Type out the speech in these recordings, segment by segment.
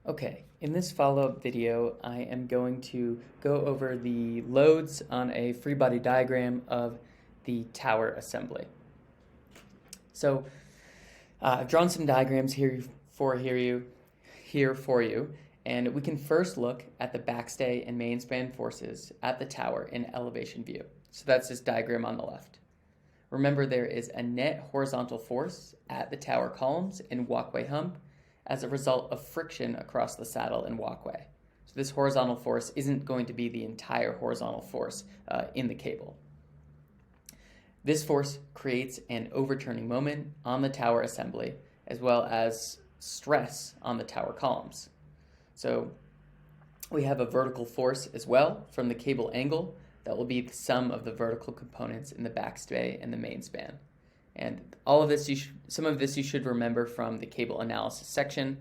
Okay, in this follow-up video, I am going to go over the loads on a free body diagram of the tower assembly. So I've drawn some diagrams here for you, and we can first look at the backstay and mainspan forces at the tower in elevation view. So that's this diagram on the left. Remember, there is a net horizontal force at the tower columns and walkway hump as a result of friction across the saddle and walkway. So this horizontal force isn't going to be the entire horizontal force in the cable. This force creates an overturning moment on the tower assembly as well as stress on the tower columns. So we have a vertical force as well from the cable angle that will be the sum of the vertical components in the backstay and the mainspan. And all of this, some of this you should remember from the cable analysis section,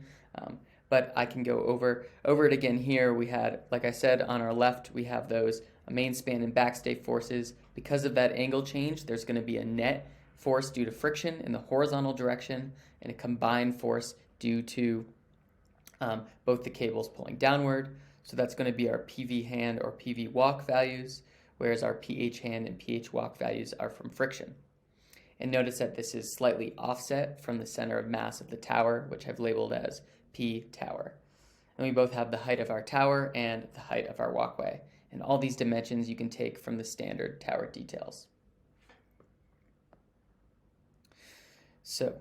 but I can go over it again here. We had, like I said, on our left, we have those mainspan and backstay forces. Because of that angle change, there's going to be a net force due to friction in the horizontal direction and a combined force due to both the cables pulling downward. So that's going to be our PV hand or PV walk values, whereas our PH hand and PH walk values are from friction. And notice that this is slightly offset from the center of mass of the tower, which I've labeled as P tower. And we both have the height of our tower and the height of our walkway. And all these dimensions you can take from the standard tower details. So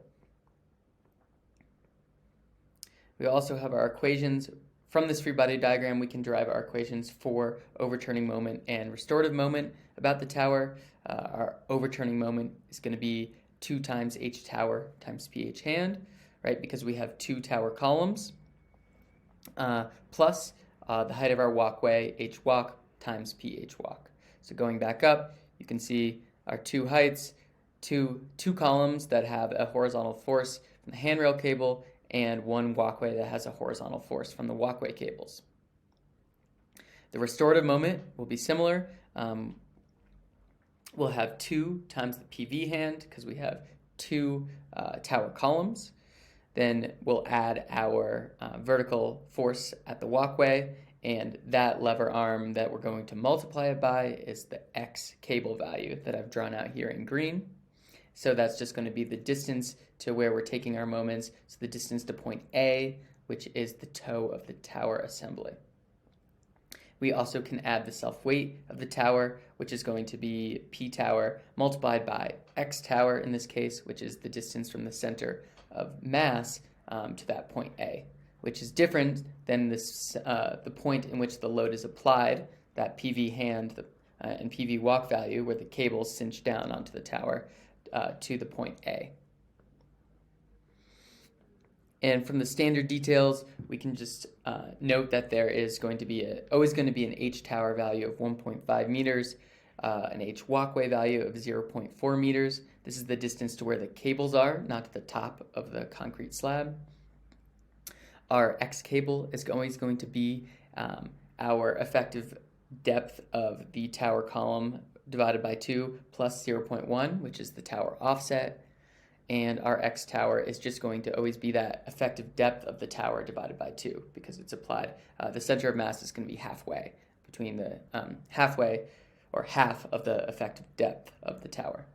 we also have our equations. From this free body diagram, we can derive our equations for overturning moment and restorative moment about the tower. Our overturning moment is going to be 2 times H tower times PH hand, right? Because we have 2 tower columns, plus the height of our walkway, H walk times PH walk. So going back up, you can see our 2 heights, two columns that have a horizontal force from the handrail cable, and 1 walkway that has a horizontal force from the walkway cables. The restorative moment will be similar. We'll have 2 times the PV hand because we have 2 tower columns. Then we'll add our vertical force at the walkway, and that lever arm that we're going to multiply it by is the X cable value that I've drawn out here in green. So that's just going to be the distance to where we're taking our moments, so the distance to point A, which is the toe of the tower assembly. We also can add the self-weight of the tower, which is going to be P tower multiplied by X tower in this case, which is the distance from the center of mass to that point A, which is different than this, the point in which the load is applied, that PV hand and PV walk value where the cables cinch down onto the tower to the point A. And from the standard details, we can just note that there is going to be always going to be an H tower value of 1.5 meters, an H walkway value of 0.4 meters. This is the distance to where the cables are, not to the top of the concrete slab. Our X cable is always going to be our effective depth of the tower column divided by 2 plus 0.1, which is the tower offset. And our X tower is just going to always be that effective depth of the tower divided by 2 because it's applied. The center of mass is going to be halfway between the halfway or half of the effective depth of the tower.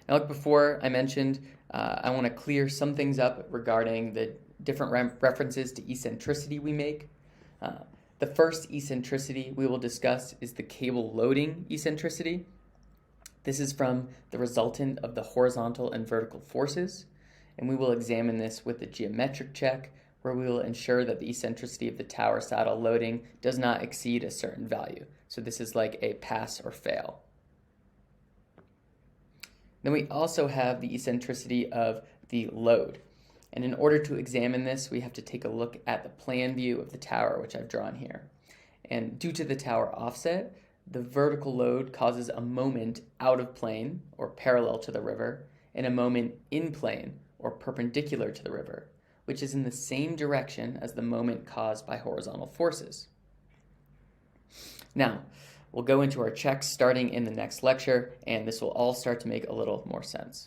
Now, like before I mentioned, I want to clear some things up regarding the different references to eccentricity we make. The first eccentricity we will discuss is the cable loading eccentricity. This is from the resultant of the horizontal and vertical forces, and we will examine this with a geometric check where we will ensure that the eccentricity of the tower saddle loading does not exceed a certain value. So this is like a pass or fail. Then we also have the eccentricity of the load. And in order to examine this, we have to take a look at the plan view of the tower, which I've drawn here. And due to the tower offset, the vertical load causes a moment out of plane, or parallel to the river, and a moment in plane, or perpendicular to the river, which is in the same direction as the moment caused by horizontal forces. Now, we'll go into our checks starting in the next lecture, and this will all start to make a little more sense.